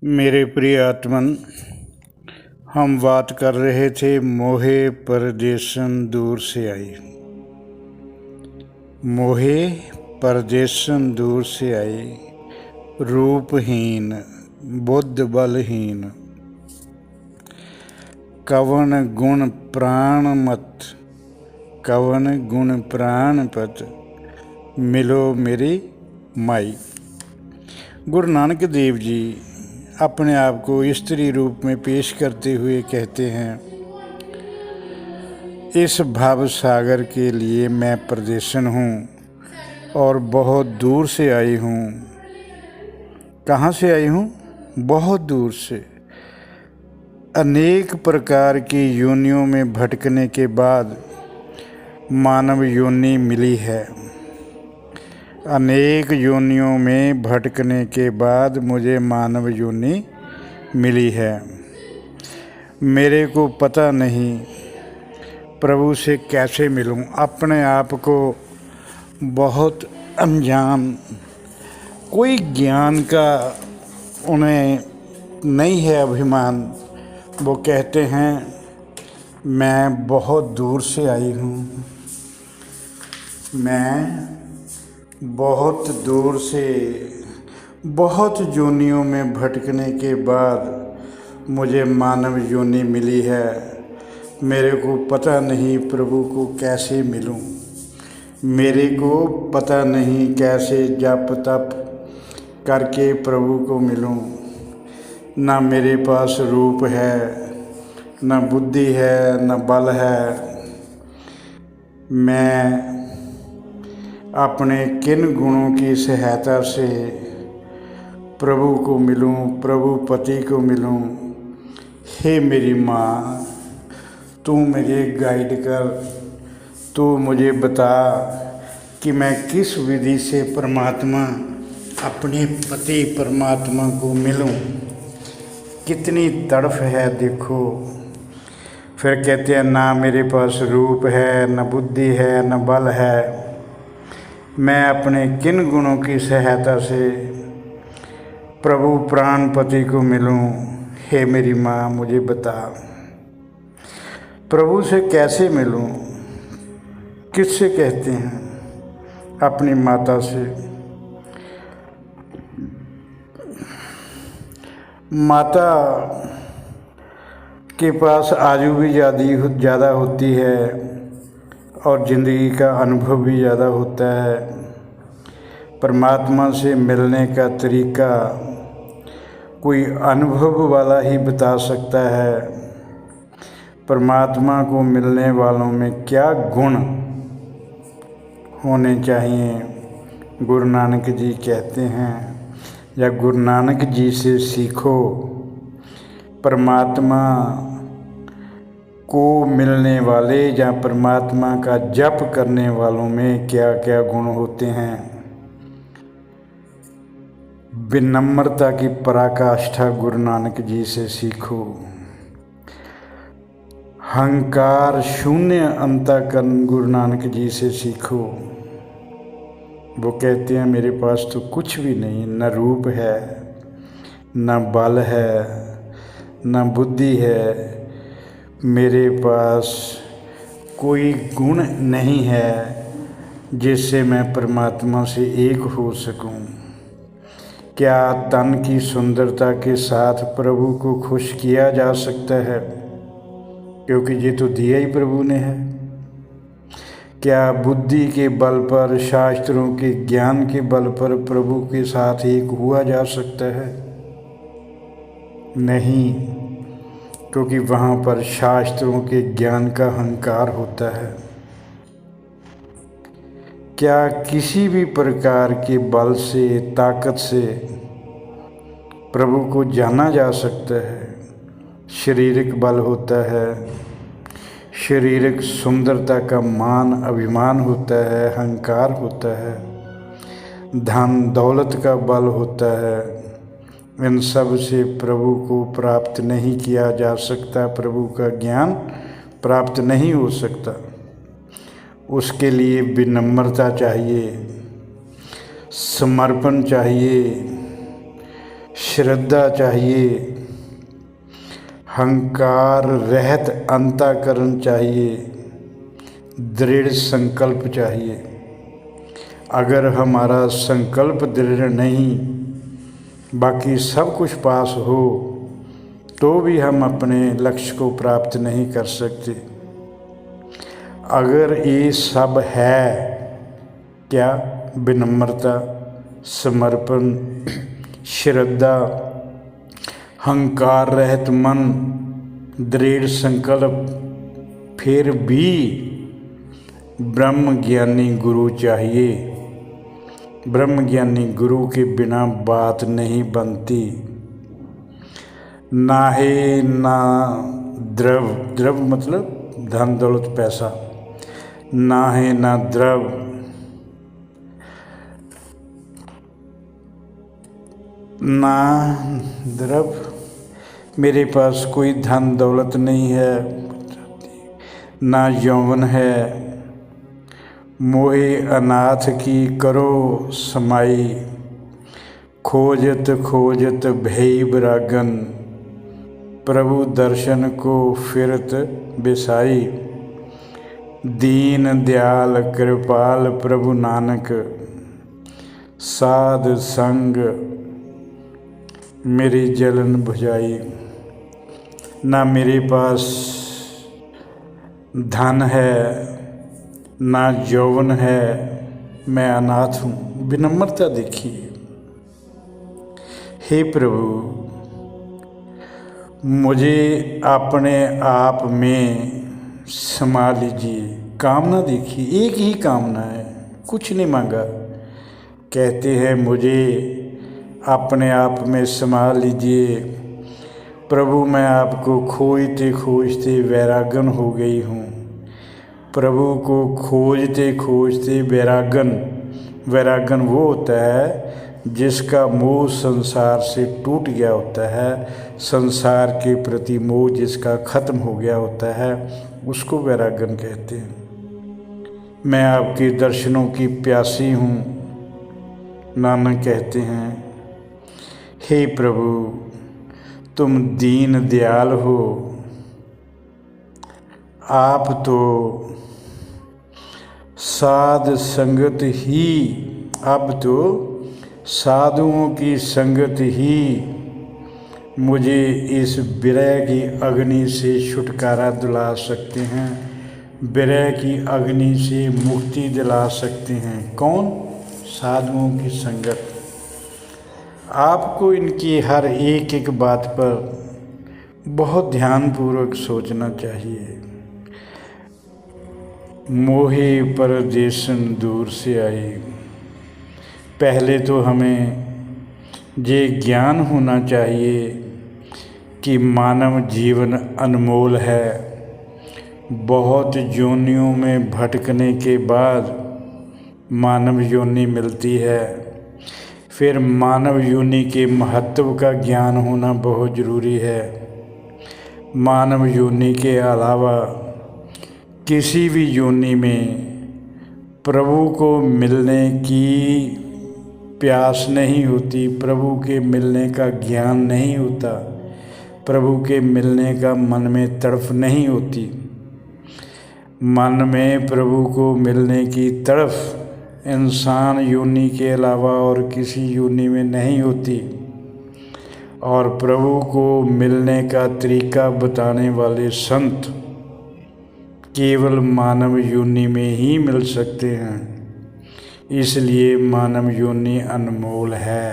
मेरे प्रिय आत्मन, हम बात कर रहे थे मोहे परदेसन दूर से आई। मोहे परदेसन दूर से आई, रूपहीन बुद्ध बलहीन। कवन गुण प्राण मत, कवन गुण प्राण पत, मिलो मेरी माई। गुरु नानक देव जी अपने आप को स्त्री रूप में पेश करते हुए कहते हैं, इस भव सागर के लिए मैं परदेसन हूँ और बहुत दूर से आई हूँ। कहाँ से आई हूँ? बहुत दूर से। अनेक प्रकार की योनियों में भटकने के बाद मानव योनि मिली है। अनेक योनियों में भटकने के बाद मुझे मानव योनि मिली है। मेरे को पता नहीं प्रभु से कैसे मिलूं। अपने आप को बहुत अनजान, कोई ज्ञान का उन्हें नहीं है अभिमान। वो कहते हैं मैं बहुत दूर से आई हूँ, मैं बहुत दूर से, बहुत योनियों में भटकने के बाद मुझे मानव योनि मिली है। मेरे को पता नहीं प्रभु को कैसे मिलूं। मेरे को पता नहीं कैसे जप तप करके प्रभु को मिलूं। ना मेरे पास रूप है, ना बुद्धि है, ना बल है। मैं अपने किन गुणों की सहायता से प्रभु को मिलूं, प्रभु पति को मिलूं। हे मेरी माँ, तू मुझे गाइड कर, तू मुझे बता कि मैं किस विधि से परमात्मा, अपने पति परमात्मा को मिलूं। कितनी तड़फ है देखो। फिर कहते हैं ना मेरे पास रूप है, न बुद्धि है, न बल है। मैं अपने किन गुणों की सहायता से प्रभु प्राणपति को मिलूं। हे मेरी माँ, मुझे बता प्रभु से कैसे मिलूं। किससे कहते हैं? अपनी माता से। माता के पास आयु भी ज़्यादा होती है और ज़िंदगी का अनुभव भी ज़्यादा होता है। परमात्मा से मिलने का तरीका कोई अनुभव वाला ही बता सकता है। परमात्मा को मिलने वालों में क्या गुण होने चाहिए, गुरु नानक जी कहते हैं, या गुरु नानक जी से सीखो। परमात्मा को मिलने वाले या परमात्मा का जप करने वालों में क्या क्या गुण होते हैं। विनम्रता की पराकाष्ठा गुरु नानक जी से सीखो। अहंकार शून्य अंतःकरण गुरु नानक जी से सीखो। वो कहते हैं मेरे पास तो कुछ भी नहीं, न रूप है, न बल है, न बुद्धि है। मेरे पास कोई गुण नहीं है जिससे मैं परमात्मा से एक हो सकूं। क्या तन की सुंदरता के साथ प्रभु को खुश किया जा सकता है? क्योंकि ये तो दिया ही प्रभु ने है। क्या बुद्धि के बल पर, शास्त्रों के ज्ञान के बल पर प्रभु के साथ एक हुआ जा सकता है? नहीं, क्योंकि वहाँ पर शास्त्रों के ज्ञान का अहंकार होता है। क्या किसी भी प्रकार के बल से, ताकत से प्रभु को जाना जा सकता है? शारीरिक बल होता है, शारीरिक सुंदरता का मान अभिमान होता है, अहंकार होता है, धन दौलत का बल होता है। इन सब से प्रभु को प्राप्त नहीं किया जा सकता, प्रभु का ज्ञान प्राप्त नहीं हो सकता। उसके लिए विनम्रता चाहिए, समर्पण चाहिए, श्रद्धा चाहिए, अहंकार रहित अंतःकरण चाहिए, दृढ़ संकल्प चाहिए। अगर हमारा संकल्प दृढ़ नहीं, बाकी सब कुछ पास हो, तो भी हम अपने लक्ष्य को प्राप्त नहीं कर सकते। अगर ये सब है, क्या विनम्रता, समर्पण, श्रद्धा, अहंकार रहित मन, दृढ़ संकल्प, फिर भी ब्रह्म ज्ञानी गुरु चाहिए। ब्रह्म ज्ञानी गुरु के बिना बात नहीं बनती। ना है ना द्रव, द्रव मतलब धन दौलत पैसा, ना है ना द्रव, ना द्रव, मेरे पास कोई धन दौलत नहीं है, ना यौवन है, मोहे अनाथ की करो समाई, खोजत खोजत भई विरागन, प्रभु दर्शन को फिरत बिसाई, दीन दयाल कृपाल प्रभु नानक, साध संग मेरी जलन बुझाई। ना मेरे पास धन है, ना यौवन है, मैं अनाथ हूँ। विनम्रता देखिए। हे प्रभु, मुझे अपने आप में समा लीजिए। कामना देखिए, एक ही कामना है, कुछ नहीं मांगा। कहते हैं मुझे अपने आप में समा लीजिए। प्रभु, मैं आपको खोजते खोजते वैरागन हो गई हूँ। प्रभु को खोजते खोजते वैरागन, वैरागन वो होता है जिसका मोह संसार से टूट गया होता है, संसार के प्रति मोह जिसका खत्म हो गया होता है, उसको वैरागन कहते हैं। मैं आपके दर्शनों की प्यासी हूँ, नानक कहते हैं। हे प्रभु, तुम दीन दयाल हो। आप तो साध संगत ही, अब तो साधुओं की संगत ही मुझे इस विरह की अग्नि से छुटकारा दिला सकते हैं, विरह की अग्नि से मुक्ति दिला सकते हैं। कौन? साधुओं की संगत। आपको इनकी हर एक एक बात पर बहुत ध्यानपूर्वक सोचना चाहिए। मोहे परदेसन दूर से आई। पहले तो हमें ये ज्ञान होना चाहिए कि मानव जीवन अनमोल है। बहुत योनियों में भटकने के बाद मानव योनि मिलती है। फिर मानव योनि के महत्व का ज्ञान होना बहुत ज़रूरी है। मानव योनि के अलावा किसी भी योनि में प्रभु को मिलने की प्यास नहीं होती, प्रभु के मिलने का ज्ञान नहीं होता, प्रभु के मिलने का मन में तड़फ नहीं होती। मन में प्रभु को मिलने की तड़फ इंसान योनि के अलावा और किसी योनि में नहीं होती। और प्रभु को मिलने का तरीका बताने वाले संत केवल मानव योनि में ही मिल सकते हैं। इसलिए मानव योनि अनमोल है।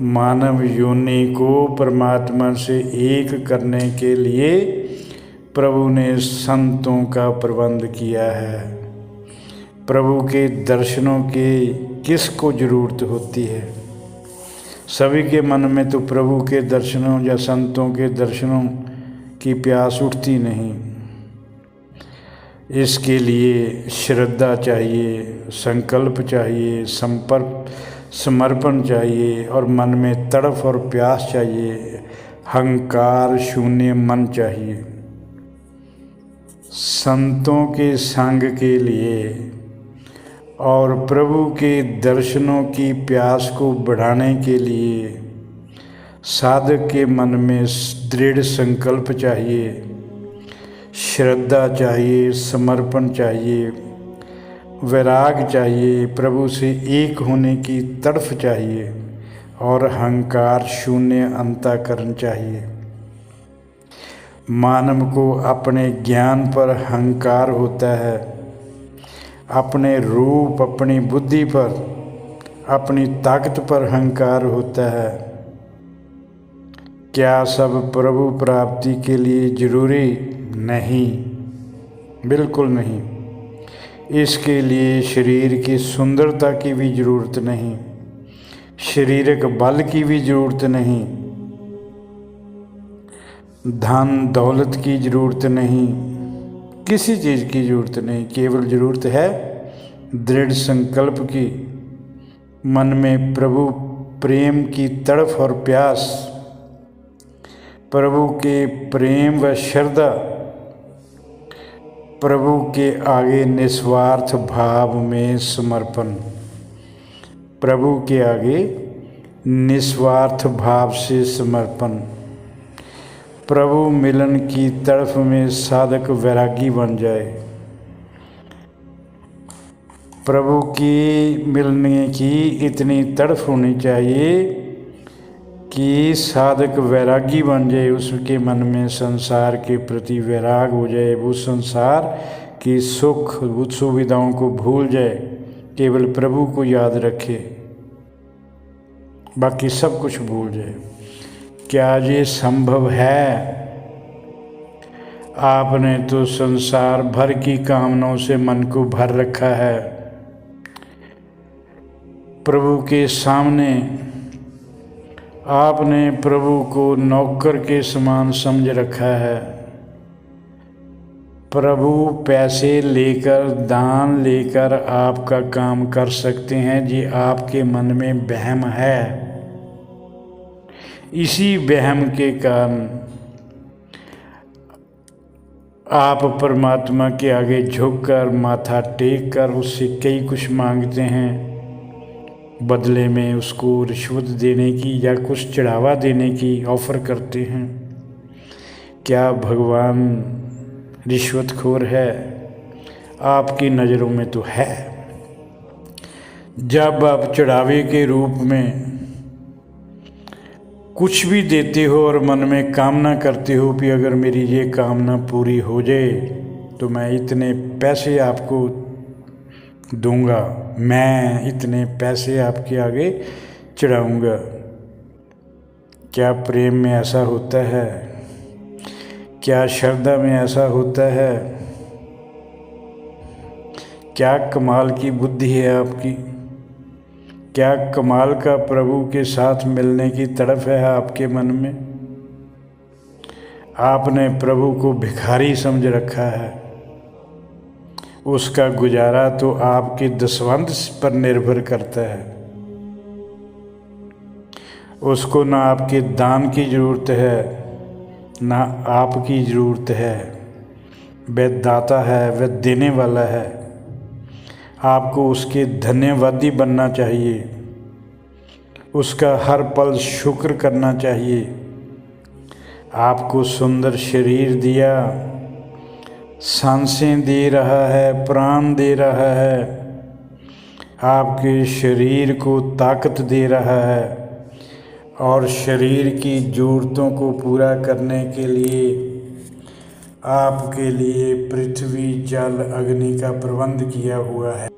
मानव योनि को परमात्मा से एक करने के लिए प्रभु ने संतों का प्रबंध किया है। प्रभु के दर्शनों की किसको ज़रूरत होती है? सभी के मन में तो प्रभु के दर्शनों या संतों के दर्शनों की प्यास उठती नहीं। इसके लिए श्रद्धा चाहिए, संकल्प चाहिए, समर्पण चाहिए और मन में तड़फ और प्यास चाहिए, अहंकार शून्य मन चाहिए। संतों के संग के लिए और प्रभु के दर्शनों की प्यास को बढ़ाने के लिए साधक के मन में दृढ़ संकल्प चाहिए, श्रद्धा चाहिए, समर्पण चाहिए, वैराग चाहिए, प्रभु से एक होने की तड़फ चाहिए और अहंकार शून्य अंतःकरण चाहिए। मानव को अपने ज्ञान पर अहंकार होता है, अपने रूप, अपनी बुद्धि पर, अपनी ताकत पर अहंकार होता है। क्या सब प्रभु प्राप्ति के लिए जरूरी? नहीं, बिल्कुल नहीं। इसके लिए शरीर की सुंदरता की भी जरूरत नहीं, शारीरिक बल की भी जरूरत नहीं, धन दौलत की जरूरत नहीं, किसी चीज़ की जरूरत नहीं। केवल जरूरत है दृढ़ संकल्प की, मन में प्रभु प्रेम की तड़फ और प्यास, प्रभु के प्रेम व श्रद्धा, प्रभु के आगे निस्वार्थ भाव में समर्पण, प्रभु के आगे निस्वार्थ भाव से समर्पण, प्रभु मिलन की तड़फ में साधक वैरागी बन जाए। प्रभु की मिलने की इतनी तड़फ होनी चाहिए कि साधक वैरागी बन जाए, उसके मन में संसार के प्रति वैराग हो जाए, वो संसार की सुख सुविधाओं को भूल जाए, केवल प्रभु को याद रखे, बाकी सब कुछ भूल जाए। क्या ये संभव है? आपने तो संसार भर की कामनाओं से मन को भर रखा है। प्रभु के सामने आपने प्रभु को नौकर के समान समझ रखा है। प्रभु पैसे लेकर, दान लेकर आपका काम कर सकते हैं, जी आपके मन में वहम है। इसी वहम के कारण आप परमात्मा के आगे झुककर, माथा टेक कर उससे कई कुछ मांगते हैं, बदले में उसको रिश्वत देने की या कुछ चढ़ावा देने की ऑफ़र करते हैं। क्या भगवान रिश्वतखोर है? आपकी नज़रों में तो है। जब आप चढ़ावे के रूप में कुछ भी देते हो और मन में कामना करते हो कि अगर मेरी ये कामना पूरी हो जाए तो मैं इतने पैसे आपको दूंगा, मैं इतने पैसे आपके आगे चढ़ाऊंगा। क्या प्रेम में ऐसा होता है? क्या श्रद्धा में ऐसा होता है? क्या कमाल की बुद्धि है आपकी? क्या कमाल का प्रभु के साथ मिलने की तड़फ है आपके मन में? आपने प्रभु को भिखारी समझ रखा है। उसका गुजारा तो आपके दसवंध पर निर्भर करता है। उसको ना आपके दान की ज़रूरत है, ना आपकी ज़रूरत है। वह दाता है, वह देने वाला है। आपको उसके धन्यवादी बनना चाहिए, उसका हर पल शुक्र करना चाहिए। आपको सुंदर शरीर दिया, सांसें दे रहा है, प्राण दे रहा है, आपके शरीर को ताकत दे रहा है और शरीर की ज़रूरतों को पूरा करने के लिए आपके लिए पृथ्वी, जल, अग्नि का प्रबंध किया हुआ है।